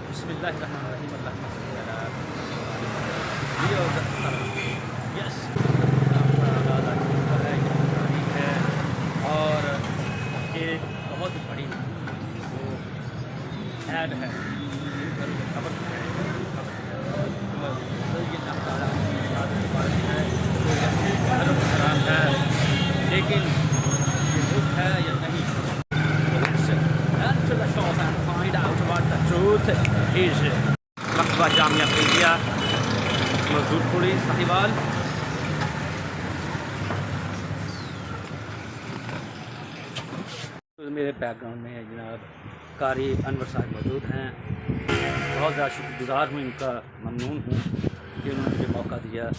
بسم اللہ الرحمن الرحیم اللہم صلی علی یہ یس آغاز آج کا ہے، یہ تاریخ ہے اور ایک بہت بڑی وہ ایڈ ہے خبر ہے یہ اللہ تعالیٰ کی عبادت کے بارے میں ہے، تو یہ حرم حرام ہے لیکن یہ ملک ہے یا نہیں. Enter the shop and find out what the truth is. مکتبہ جامعہ افریدیہ مزدور پوری ساہیوال. میرے بیک گراؤنڈ میں جناب قاری انور صاحب موجود ہیں. بہت زیادہ شکر گزار ہوں، ان کا ممنون ہوں کہ انہوں نے مجھے موقع دیا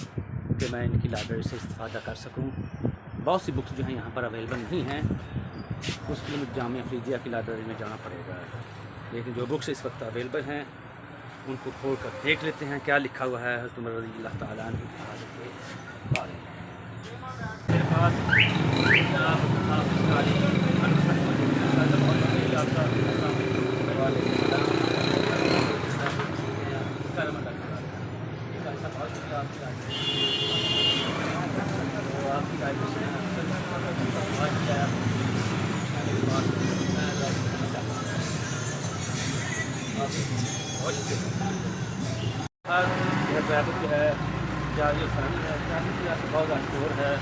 کہ میں ان کی لائبریری سے استفادہ کر سکوں. بہت سی بکس جو ہیں یہاں پر اویلیبل نہیں ہیں، اس کے لیے مجھے جامعہ افریدیہ کی لائبریری میں جانا پڑے گا، لیکن جو بکس اس وقت اویلیبل ہیں ان کو کھول کر دیکھ لیتے ہیں کیا لکھا ہوا ہے حضرت عمر رضی اللہ تعالیٰ عنہ کی حفاظت کے بارے میں. میرے پاس جناب حافظ قاری انور صاحب موجود ہیں. کرم اللہ کا بہت شکریہ آپ کی آپ کی لائبریری سے ٹریفک جو ہے جاری ثانی ہے، ٹریفک کی بہت زیادہ اسٹور ہے،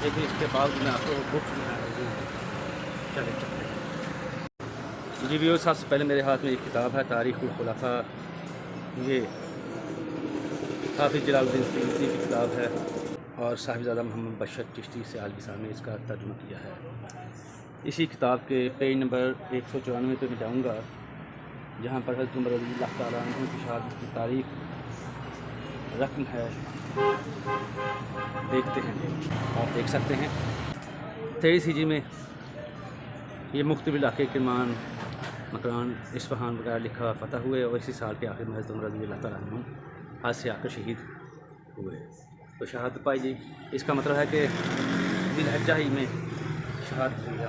لیکن اس کے باوجود میں آپ کو بکس جو ہے چلے چلتے ہیں. جی ویو سب سے پہلے میرے ہاتھ میں ایک کتاب ہے تاریخ الخلفاء. یہ حافظ جلال الدین سیوطی کی کتاب ہے اور صاحبزادہ محمد بشر چشتی سے عالوی صاحب نے اس کا ترجمہ کیا ہے. اسی کتاب کے پیج نمبر 194 پہ میں جاؤں گا جہاں پر حضرت عمر رضی اللہ تعالیٰ عنہ کی شہادت کی تاریخ رقم ہے. دیکھتے ہیں، آپ دیکھ سکتے ہیں 23 ہجری میں یہ مختلف علاقے کرمان مکران اصفہان وغیرہ لکھا فتح ہوئے اور اسی سال کے آخر میں حضرت عمر رضی اللہ تعالیٰ عنہ ہاتھ سے آ کر شہید ہوئے. تو شہادت پائی جی، اس کا مطلب ہے کہ ذی الحجہ ہی میں شہادت ہوئی ہے.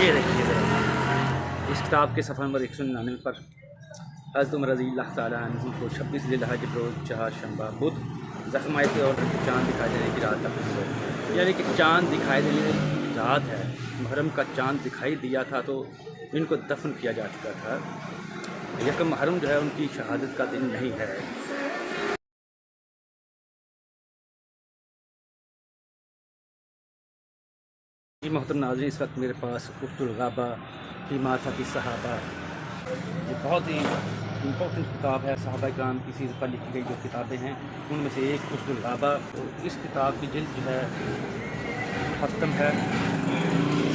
یہ دیکھیے ذرا اس کتاب کے صفحہ نمبر 199 پر حضرت عمر رضی اللہ تعالیٰ عنہ کو 26 ذی الحجہ روز چہارشنبہ بدھ زخم آئے تھے اور چاند دکھائی دینے کی رات دفن ہوئے. یعنی کہ چاند دکھائی دینے کی رات ہے، محرم کا چاند دکھائی دیا تھا تو ان کو دفن کیا جا چکا تھا. یکم محرم جو ہے ان کی شہادت کا دن نہیں ہے. جی محترم ناظرین، اس وقت میرے پاس اخت الغابہ فی معرفت الصحابہ، یہ بہت ہی امپورٹنٹ کتاب ہے. صحابہ کرام کی سیرت پر لکھی گئی جو کتابیں ہیں ان میں سے ایک اخت الغابہ. اس کتاب کی جلد جو ہے ختم ہے،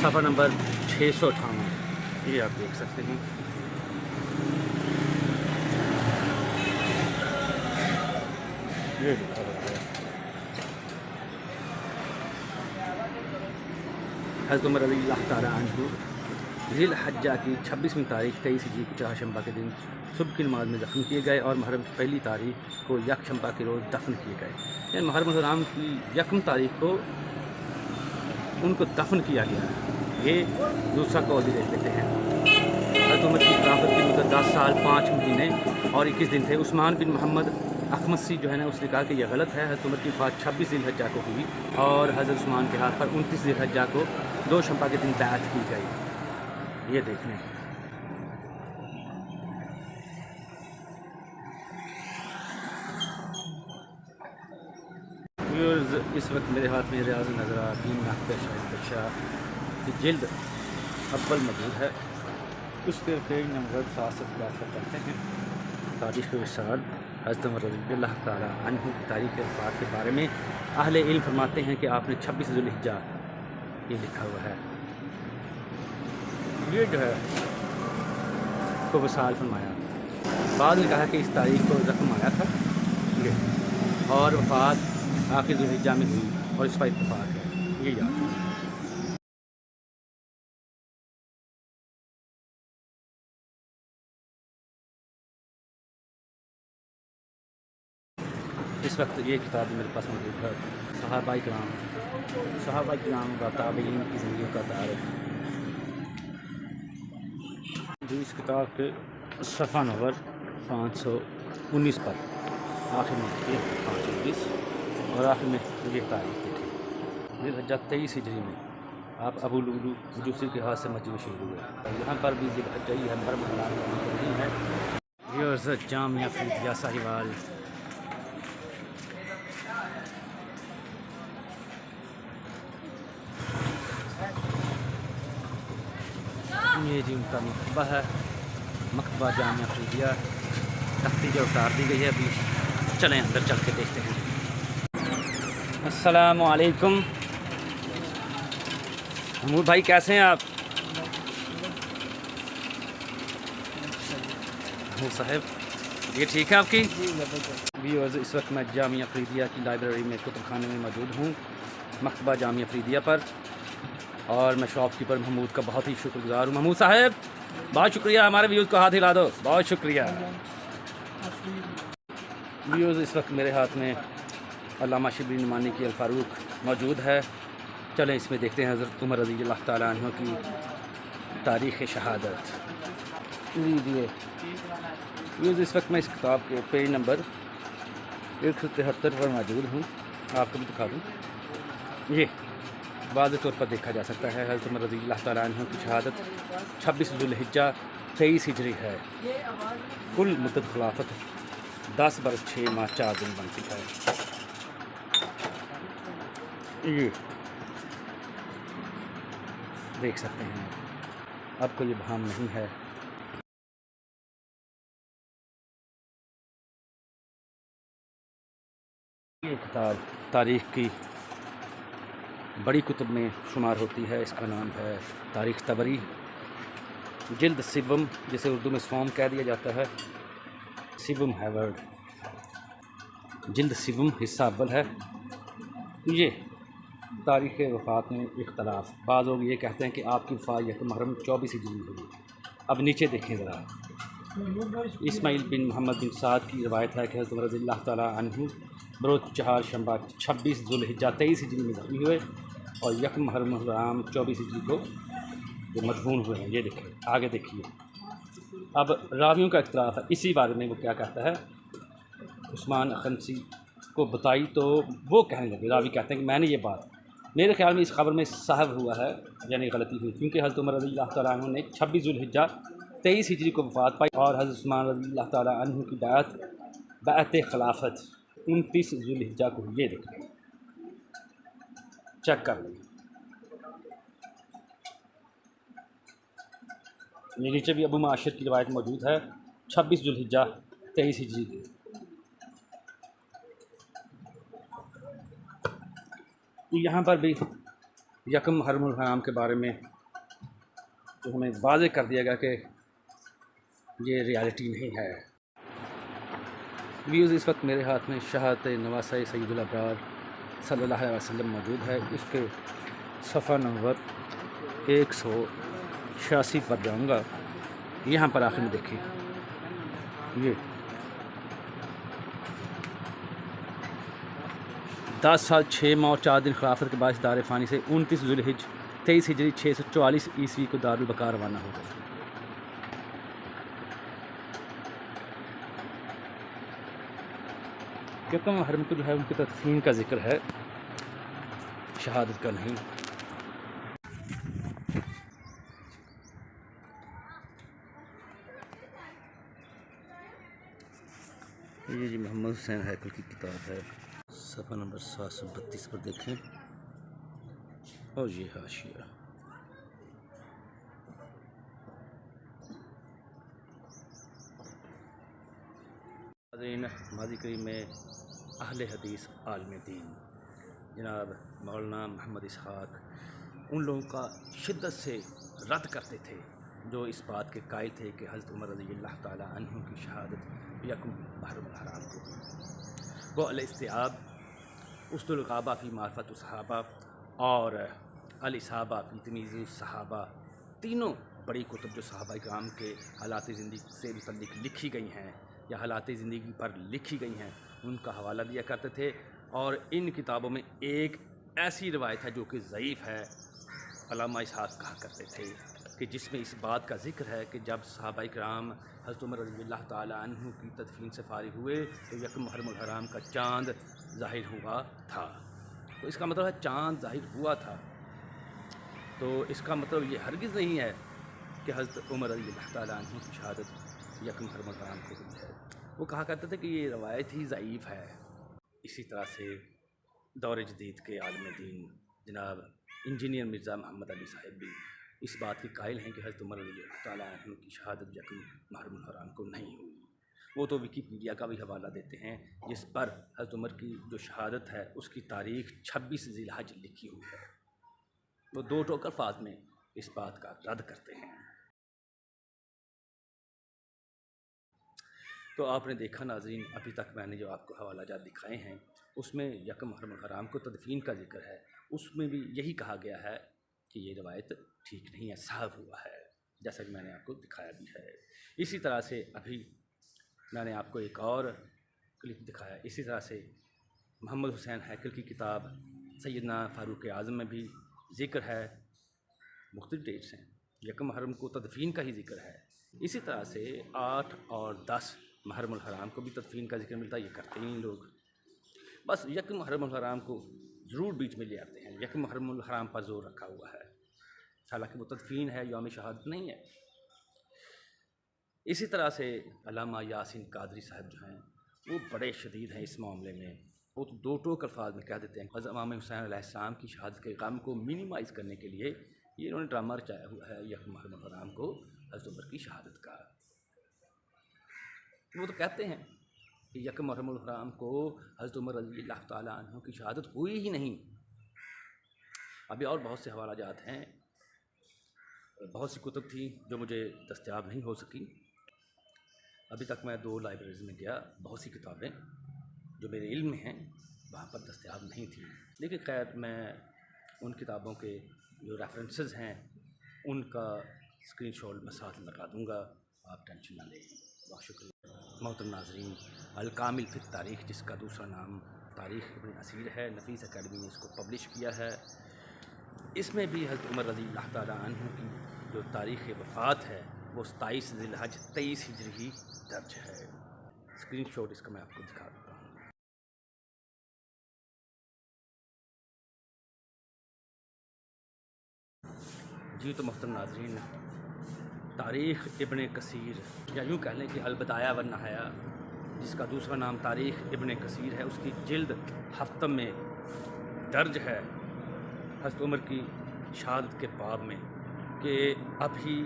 صفحہ نمبر 658. یہ آپ دیکھ سکتے ہیں. یہ لکھا ہوا ہے حضرت عمر رضی اللہ تعالیٰ عنہ ذی الحجہ کی 26ویں تاریخ 23 ہجری کو چہارشنبہ کے دن صبح کی نماز میں دفن کیے گئے اور محرم کی پہلی تاریخ کو یکشنبہ کے روز دفن کیے گئے. یعنی محرم الحرام کی یکم تاریخ کو ان کو دفن کیا گیا. یہ دوسرا قول بھی دیکھ لیتے ہیں. حضرت عمر کی خلافت کی مدت 10 سال 5 مہینے اور 21 دن تھے. عثمان بن محمد اخمسی جو ہے نا اس نے کہا کہ یہ غلط ہے. حضرت عمر کی وفات 26 ذی الحجہ کو ہوئی اور حضرت عثمان کے ہاتھ پر 29 ذی الحجہ کو دوشنبہ کے دن بیعت کی گئی. یہ دیکھ لیں. اس وقت میرے ہاتھ میں ریاض نظرہ دین ناقد شاہد شاہ کی جلد اول موجود ہے. اس کے پیج نمبر 7 سے بات کرتے ہیں تاریخ وصال حضرت عمر رضی اللہ تعالیٰ عنہ کی تاریخ وفات کے بارے میں. اہل علم فرماتے ہیں کہ آپ نے 26 ذی الحجہ یہ لکھا ہوا ہے. یہ جو ہے کو وصال فرمایا. بعد نے کہا کہ اس تاریخ کو زخم آیا تھا اور وفات آخر ذی الحجہ میں ہوئی اور اس پر اتفاق ہے. یہ یاد رکھیں. اس وقت یہ کتاب میرے پاس موجود ہے صحابہ کرام و تابعین کی زندگیوں کا تعارف. جو اس کتاب کے صفحہ نمبر 519 پر آخر میں یہ 519 اور آخر میں یہ تاریخ دیکھیں ذی الحجہ 23 ہجری میں آپ ابو لولو مجوسی کے ہاتھ سے مسجد میں شہید ہوئے. یہاں پر بھی ذی الحجہ ہی ہے، ہر مہمان نہیں ہے. ویورز جامعہ فریدیہ ساہیوال. یہ جی ان کا مکتبہ ہے، مکتبہ جامعہ فریدیہ. تختی جو اتار دی گئی ہے ابھی، چلیں اندر چل کے دیکھتے ہیں. السلام علیکم محمود بھائی، کیسے ہیں آپ؟ محمود صاحب یہ ٹھیک ہے آپ کی؟ ویورز اس وقت میں جامعہ فریدیہ کی لائبریری میں کتب خانے میں موجود ہوں، مکتبہ جامعہ فریدیہ پر، اور میں شاپ کیپر محمود کا بہت ہی شکر گزار ہوں. محمود صاحب بہت شکریہ، ہمارے ویوز کو ہاتھ ہلا دو، بہت شکریہ. ویوز اس وقت میرے ہاتھ میں علامہ شبلی نعمانی کی الفاروق موجود ہے. چلیں اس میں دیکھتے ہیں حضرت عمر رضی اللہ تعالیٰ عنہ کی تاریخ شہادت. ویوز اس وقت میں اس کتاب کے پیج نمبر 173 پر موجود ہوں، آپ کو بھی دکھا دوں. یہ واضح طور پر دیکھا جا سکتا ہے حضرت عمر رضی اللہ تعالیٰ عنہ کی شہادت 26 ذی الحجہ 23 ہجری ہے. کل مدت خلافت 10 برس 6 ماہ 4 دن بنتی ہے. یہ دیکھ سکتے ہیں، اب کو یہ بہام نہیں ہے. یہ کتاب تاریخ کی بڑی کتب میں شمار ہوتی ہے. اس کا نام ہے تاریخ طبری، جلد سوم، جسے اردو میں سوم کہہ دیا جاتا ہے. سوم ہیورڈ، جلد سوم، حصہ اول ہے. یہ تاریخ وفات میں اختلاف، بعض لوگ یہ کہتے ہیں کہ آپ کی وفات محرم 24 ہجری میں ہوئی. اب نیچے دیکھیں ذرا، اسماعیل بن محمد بن سعد کی روایت ہے کہ حضرت عمر رضی اللہ تعالیٰ عنہ بروز چہار شنبہ 26 ذی الحجہ 23 ہجری میں زخمی ہوئے اور یکم محرم الحرام 24 ہجری کو وہ مدفون ہوئے ہیں. یہ دیکھیں، آگے دیکھیے. اب راویوں کا اختلاف ہے اسی بارے میں. وہ کیا کہتا ہے، عثمان اخنسی کو بتائی تو وہ کہنے لگے، راوی کہتے ہیں کہ میں نے یہ بات، میرے خیال میں اس خبر میں صحب ہوا ہے، یعنی غلطی ہوئی، کیونکہ حضرت عمر رضی اللہ تعالیٰ عنہ نے 26 ذی الحجہ 23 ہجری کو وفات پائی اور حضرت عثمان رضی اللہ تعالیٰ عنہ کی بیعت خلافت 29 ذی الحجہ کو. یہ دیکھیں، چیک کر لیں. یہ نیچے بھی ابو معاشر کی روایت موجود ہے 26 ذی الحجہ 23 ہجری کی. یہاں پر بھی یکم محرم الحرام کے بارے میں تو ہمیں واضح کر دیا گیا کہ یہ ریالٹی نہیں ہے. ویوز اس وقت میرے ہاتھ میں شہادت نواسہ سید الابرار صلی اللہ علیہ وسلم موجود ہے. اس کے صفحہ نمبر 186 پر جاؤں گا. یہاں پر آخر میں دیکھیے، یہ 10 سال 6 ماہ اور 4 دن خلافت کے باعث دار فانی سے 29 ذی الحجہ 23 ہجری 644 عیسوی کو دارالبقاء روانہ ہو گئے. یکم محرم کو جو ہے ان کی تدفین کا ذکر ہے، شہادت کا نہیں. یہ جی محمد حسین ہیکل کی کتاب ہے، صفحہ نمبر 732 پر دیکھیں، اور یہ حاشیہ. ماضی کریم میں اہل حدیث عالم دین جناب مولانا محمد اسحاق ان لوگوں کا شدت سے رد کرتے تھے جو اس بات کے قائل تھے کہ حضرت عمر رضی اللہ تعالیٰ عنہ کی شہادت یکم محرم الحرام کو. وہ الاستیعاب، اسد الغابہ فی معرفت الصحابہ اور الاصابہ فی تمییز الصحابہ، تینوں بڑی کتب جو صحابہ کرام کے حالات زندگی سے متعلق لکھی گئی ہیں یا حالات زندگی پر لکھی گئی ہیں، ان کا حوالہ دیا کرتے تھے. اور ان کتابوں میں ایک ایسی روایت ہے جو کہ ضعیف ہے، علامہ اسحاق کہا کرتے تھے کہ جس میں اس بات کا ذکر ہے کہ جب صحابہ کرام حضرت عمر رضی اللہ تعالیٰ عنہ کی تدفین سے فارغ ہوئے تو یکم محرم الحرام کا چاند ظاہر ہوا تھا۔ تو اس کا مطلب ہے چاند ظاہر ہوا تھا، تو اس کا مطلب یہ ہرگز نہیں ہے کہ حضرت عمر رضی اللہ تعالیٰ عنہ کی شہادت یکم محرم الحرام کو ہوئی ہے۔ وہ کہا کرتے تھے کہ یہ روایت ہی ضعیف ہے۔ اسی طرح سے دور جدید کے عالم دین جناب انجینئر مرزا محمد علی صاحب بھی اس بات کے قائل ہیں کہ حضرت عمر رضی اللہ تعالیٰ عنہ کی شہادت یکم محرم الحرام کو نہیں ہوئی۔ وہ تو ویکیپیڈیا کا بھی حوالہ دیتے ہیں جس پر حضرت عمر کی جو شہادت ہے اس کی تاریخ 26 ذی الحج لکھی ہوئی ہے۔ وہ دو ٹوک الفاظ میں اس بات کا رد کرتے ہیں۔ تو آپ نے دیکھا ناظرین، ابھی تک میں نے جو آپ کو حوالہ جات دکھائے ہیں اس میں یکم محرم الحرام کو تدفین کا ذکر ہے، اس میں بھی یہی کہا گیا ہے کہ یہ روایت ٹھیک نہیں ہے، صاف ہوا ہے، جیسا کہ میں نے آپ کو دکھایا بھی ہے۔ اسی طرح سے ابھی میں نے آپ کو ایک اور کلپ دکھایا، اسی طرح سے محمد حسین ہیکل کی کتاب سیدنا فاروق اعظم میں بھی ذکر ہے، مختلف ڈیٹس ہیں، یکم محرم کو تدفین کا ہی ذکر ہے۔ اسی طرح سے 8 اور 10 محرم الحرام کو بھی تدفین کا ذکر ملتا ہے، یہ کرتے ہی لوگ بس یکم محرم الحرام کو ضرور بیچ میں لے آتے ہیں، یکم محرم الحرام پر زور رکھا ہوا ہے، حالانکہ وہ تدفین ہے، یوم شہادت نہیں ہے۔ اسی طرح سے علامہ یاسین قادری صاحب جو ہیں وہ بڑے شدید ہیں اس معاملے میں، وہ تو دو ٹوک الفاظ میں کہہ دیتے ہیں حضرت امام حسین علیہ السلام کی شہادت کے غم کو منیمائز کرنے کے لیے یہ انہوں نے ڈرامہ رچایا ہوا ہے یکم محرم الحرام کو حضرت عمر کی شہادت کا۔ وہ تو کہتے ہیں کہ یکم محرم الحرام کو حضرت عمر رضی اللہ تعالیٰ عنہ کی شہادت ہوئی ہی نہیں۔ ابھی اور بہت سے حوالہ جات ہیں، بہت سی کتب تھیں جو مجھے دستیاب نہیں ہو سکی۔ ابھی تک میں 2 لائبریریز میں گیا، بہت سی کتابیں جو میرے علم میں ہیں وہاں پر دستیاب نہیں تھیں، لیکن خیر میں ان کتابوں کے جو ریفرنسز ہیں ان کا اسکرین شاٹ میں ساتھ لگا دوں گا، آپ ٹینشن نہ لیں۔ بہت شکریہ۔ محترم ناظرین، الکامل فی التاریخ جس کا دوسرا نام تاریخ ابن اسیر ہے، نفیس اکیڈمی نے اس کو پبلش کیا ہے، اس میں بھی حضرت عمر رضی اللہ تعالیٰ عنہ کی جو تاریخ وفات ہے وہ 27 ذی الحج 23 ہجری درج ہے۔ اسکرین شاٹ اس کا میں آپ کو دکھا دیتا ہوں۔ جی تو محترم ناظرین، تاریخ ابن کثیر یا یوں کہہ لیں کہ البدایہ والنہایہ جس کا دوسرا نام تاریخ ابن کثیر ہے، اس کی جلد 7 میں درج ہے حضرت عمر کی شہادت کے باب میں کہ ابھی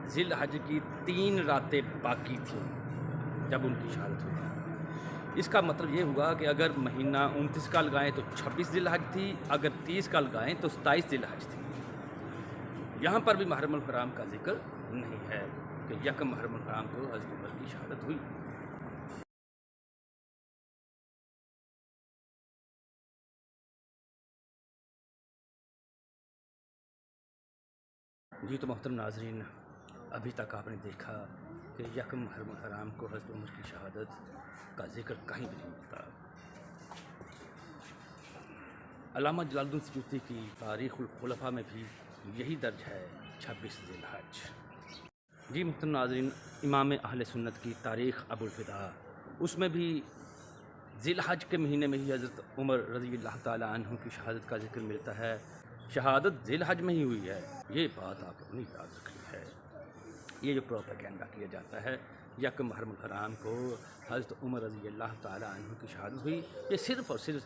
ذی الحج کی 3 راتیں باقی تھیں جب ان کی شہادت ہوئی۔ اس کا مطلب یہ ہوا کہ اگر مہینہ 29 کا لگائیں تو 26 ذی الحج تھی، اگر 30 کا لگائیں تو 27 ذی الحج تھی۔ یہاں پر بھی محرم الحرام کا ذکر نہیں ہے کہ یکم محرم الحرام کو حضرت عمر کی شہادت ہوئی۔ جی تو محترم ناظرین، ابھی تک آپ نے دیکھا کہ یکم محرم الحرام کو حضرت عمر کی شہادت کا ذکر کہیں بھی نہیں ملتا۔ علامہ جلال الدین سیوطی کی تاریخ الخلفاء میں بھی یہی درج ہے 26 ذی الحج۔ جی محترم ناظرین، امام اہل سنت کی تاریخ ابو الفداء، اس میں بھی ذی الحج کے مہینے میں ہی حضرت عمر رضی اللہ تعالیٰ عنہ کی شہادت کا ذکر ملتا ہے۔ شہادت ذی الحج میں ہی ہوئی ہے، یہ بات آپ لوگوں نے یاد رکھنی ہے۔ یہ جو پروپیگنڈا کیا جاتا ہے یکم محرم الحرام کو حضرت عمر رضی اللہ تعالیٰ عنہ کی شہادت ہوئی، یہ صرف اور صرف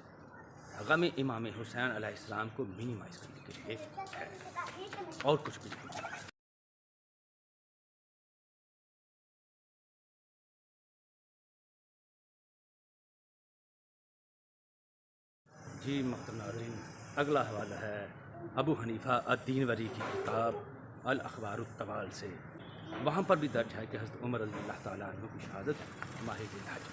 غم امام حسین علیہ السلام کو منیمائز کرنے کے لیے ہے، اور کچھ بھی نہیں۔ جی محترم ناظرین، اگلا حوالہ ہے ابو حنیفہ الدین وری کی کتاب الاخبار الطوال سے، وہاں پر بھی درج ہے کہ حضرت عمر رضی اللہ تعالیٰ عنہ کی شہادت ماہ ذی الحج۔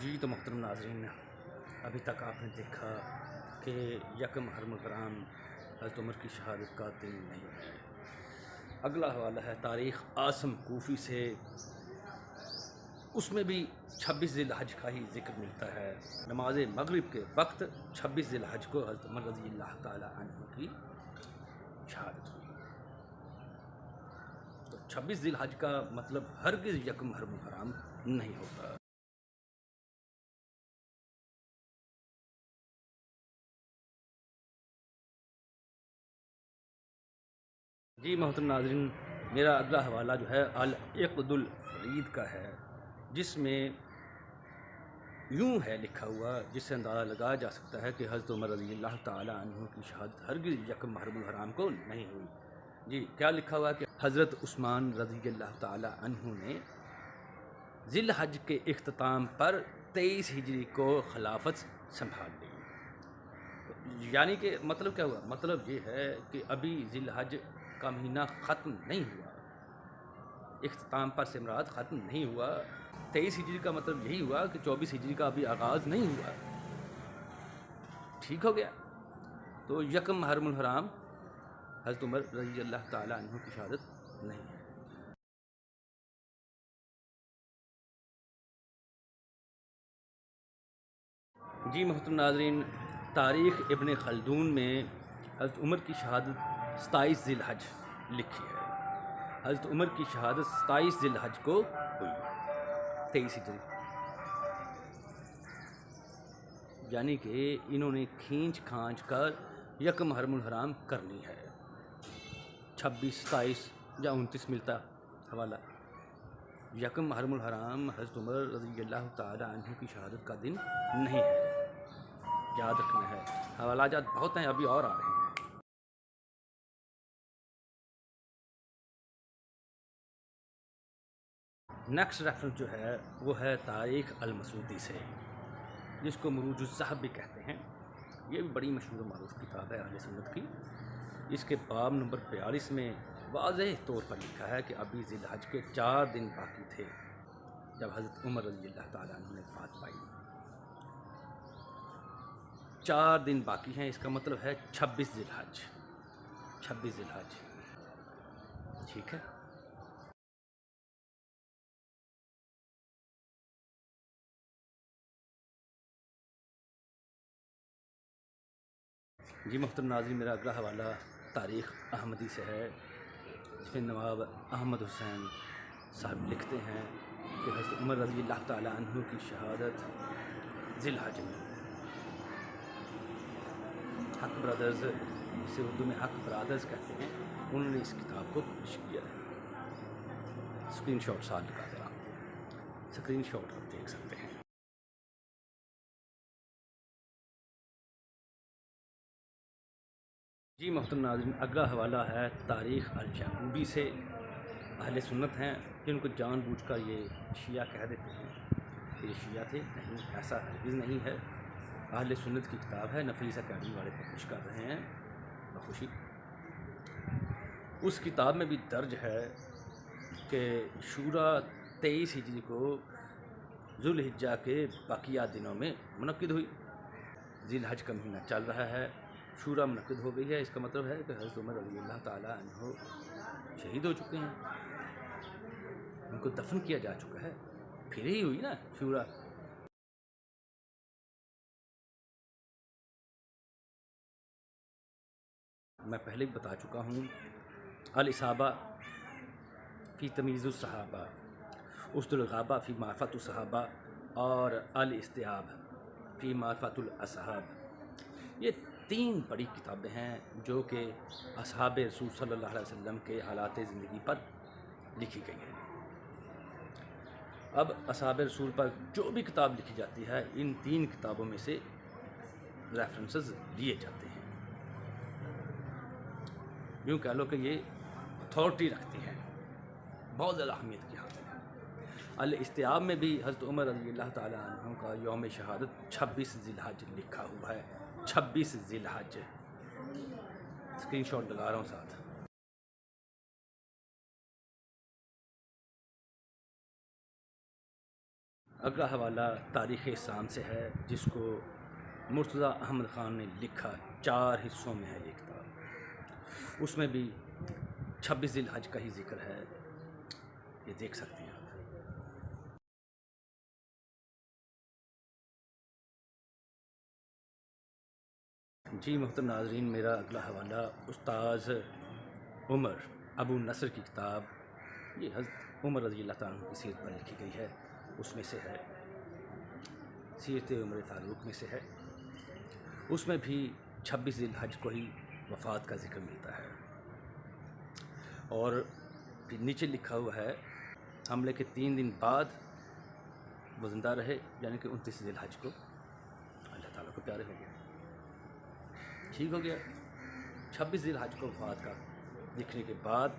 جی تو محترم ناظرین، ابھی تک آپ نے دیکھا کہ یکم محرم الحرام حضرت عمر کی شہادت کا دن نہیں ہے۔ اگلا حوالہ ہے تاریخ عاصم کوفی سے، اس میں بھی 26 ذی الحج کا ہی ذکر ملتا ہے۔ نماز مغرب کے وقت 26 ذی الحج کو حضرت عمر رضی اللہ تعالیٰ عنہ کی شہادت ہوئی۔ تو 26 ذی الحج کا مطلب ہرگز یکم محرم الحرام نہیں ہوتا۔ جی محترم ناظرین، میرا اگلا حوالہ جو ہے العقد الفرید کا ہے، جس میں یوں ہے لکھا ہوا، جس سے اندازہ لگایا جا سکتا ہے کہ حضرت عمر رضی اللہ تعالیٰ عنہ کی شہادت ہرگز یکم محرم الحرام کو نہیں ہوئی۔ جی کیا لکھا ہوا کہ حضرت عثمان رضی اللہ تعالیٰ عنہ نے ذی الحج کے اختتام پر 23 ہجری کو خلافت سنبھال لی۔ یعنی کہ مطلب کیا ہوا؟ مطلب یہ ہے کہ ابھی ذی الحج کا مہینہ ختم نہیں ہوا، اختتام پر سے مراد ختم نہیں ہوا۔ 23 ہجری کا مطلب یہی ہوا کہ 24 ہجری کا ابھی آغاز نہیں ہوا۔ ٹھیک ہو گیا؟ تو یکم محرم الحرام حضرت عمر رضی اللہ تعالیٰ عنہ کی شہادت نہیں ہے۔ جی محترم ناظرین، تاریخ ابن خلدون میں حضرت عمر کی شہادت 27 ذی الحج لکھی ہے۔ حضرت عمر کی شہادت 27 ذی الحج کو ہوئی، 23 ہجری، یعنی کہ انہوں نے کھینچ کھانچ کر یکم محرم الحرام کرنی ہے۔ 26، 27 یا 29 ملتا حوالہ۔ یکم محرم الحرام حضرت عمر رضی اللہ تعالیٰ عنہ کی شہادت کا دن نہیں ہے، یاد رکھنا ہے۔ حوالہ جات بہت ہیں، ابھی اور آ رہے ہیں۔ نیکسٹ ریفرنس جو ہے وہ ہے تاریخ المسعودی سے، جس کو مروج الذہب بھی کہتے ہیں۔ یہ بھی بڑی مشہور و معروف کتاب ہے اہل سنت کی۔ اس کے باب نمبر 42 میں واضح طور پر لکھا ہے کہ ابھی ذی الحج کے 4 دن باقی تھے جب حضرت عمر رضی اللہ تعالیٰ عنہ نے وفات پائی۔ 4 دن باقی ہیں، اس کا مطلب ہے 26 ذی الحج، 26 ذی الحج، ٹھیک ہے۔ جی محترم ناظرین، میرا اگلا حوالہ تاریخ احمدی سے ہے، جس میں نواب احمد حسین صاحب لکھتے ہیں کہ حضرت عمر رضی اللہ تعالیٰ عنہ کی شہادت ذی الحج میں۔ حق برادرز، اسے اردو میں حق برادرز کہتے ہیں، انہوں نے اس کتاب کو پبلش کیا ہے۔ اسکرین شاٹ ساتھ لگا دے رہا ہوں، اسکرین شاٹ آپ دیکھ سکتے ہیں۔ جی محترم ناظرین، اگلا حوالہ ہے تاریخ الجعبوبی سے۔ اہل سنت ہیں جن کو جان بوجھ کر یہ شیعہ کہہ دیتے ہیں کہ یہ شیعہ تھے، نہیں، ایسا ہرگز نہیں ہے۔ اہل سنت کی کتاب ہے، نفیس اکیڈمی والے پبلش کر رہے ہیں بخوشی۔ اس کتاب میں بھی درج ہے کہ شورا 23 ہجری کو ذو الحجہ کے بقیہ دنوں میں منعقد ہوئی۔ ذی الحج کا مہینہ چل رہا ہے، شورا منعقد ہو گئی ہے، اس کا مطلب ہے کہ حضرت عمر رضی اللہ تعالیٰ عنہ شہید ہو چکے ہیں، ان کو دفن کیا جا چکا ہے، پھر ہی ہوئی نا شورا۔ میں پہلے بھی بتا چکا ہوں، الاصابہ فی تمییز الصحابہ، اسد الغابہ فی معرفت الصحابہ، اور الاستیاب فی معرفت الاصحاب، یہ 3 بڑی کتابیں ہیں جو کہ اصحاب رسول صلی اللہ علیہ وسلم کے حالات زندگی پر لکھی گئی ہیں۔ اب اصحاب رسول پر جو بھی کتاب لکھی جاتی ہے، ان 3 کتابوں میں سے ریفرنسز لیے جاتے ہیں۔ یوں کہہ لو کہ یہ اتھارٹی رکھتی ہیں، بہت زیادہ اہمیت کی حامل ہے۔ الاستیاب میں بھی حضرت عمر رضی اللہ تعالیٰ عنہ کا یوم شہادت 26 ذی الحج لکھا ہوا ہے، 26 ذی الحج، اسکرین شاٹ لگا رہا ہوں ساتھ۔ اگلا حوالہ تاریخ اسلام سے ہے، جس کو مرتضیٰ احمد خان نے لکھا، 4 حصوں میں ہے یہ کتاب، اس میں بھی 26 ذی الحج کا ہی ذکر ہے، یہ دیکھ سکتے ہیں آپ۔ جی محترم ناظرین، میرا اگلا حوالہ استاذ عمر ابو نصر کی کتاب، یہ حضرت عمر رضی اللہ تعالیٰ عنہ کی سیرت پر لکھی گئی ہے، اس میں سے ہے، سیرت عمر فاروق میں سے ہے۔ اس میں بھی 26 ذی الحج کو ہی وفات کا ذکر ملتا ہے، اور پھر نیچے لکھا ہوا ہے حملے کے 3 دن بعد وہ زندہ رہے، یعنی کہ 29 ذی الحج کو اللہ تعالیٰ کو پیارے ہو گیا، ٹھیک ہو گیا۔ 26 ذی الحج کو وفات کا لکھنے کے بعد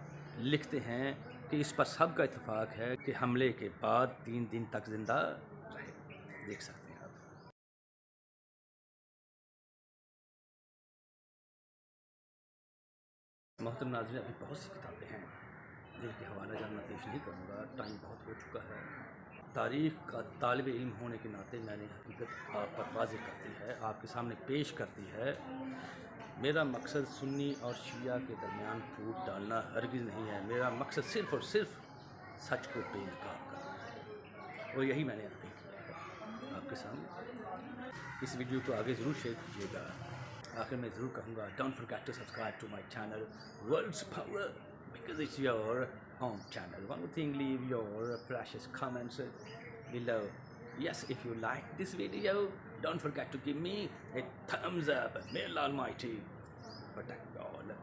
لکھتے ہیں کہ اس پر سب کا اتفاق ہے کہ حملے کے بعد 3 دن تک زندہ رہے، دیکھ سکتے ہیں آپ۔ محترم ناظرین، ابھی بہت سی کتابیں ہیں جن کے حوالہ جات میں پیش نہیں کروں گا، ٹائم بہت ہو چکا ہے۔ تاریخ کا طالب علم ہونے کے ناطے میں نے حقیقت آپ پر واضح کرتی ہے، آپ کے سامنے پیش کرتی ہے۔ میرا مقصد سنی اور شیعہ کے درمیان پھوٹ ڈالنا ہرگز نہیں ہے، میرا مقصد صرف اور صرف سچ کو بے نقاب کرنا ہے، اور یہی میں نے ابھی کیا ہے آپ کے سامنے۔ اس ویڈیو کو آگے ضرور شیئر کیجیے گا۔ آخر میں ضرور کہوں گا، don't forget to subscribe to my channel World's Power, because it's your own channel. One more thing, leave your precious comments below. Yes, if you like this video, don't forget to give me a thumbs up. May Allah Almighty protect you all.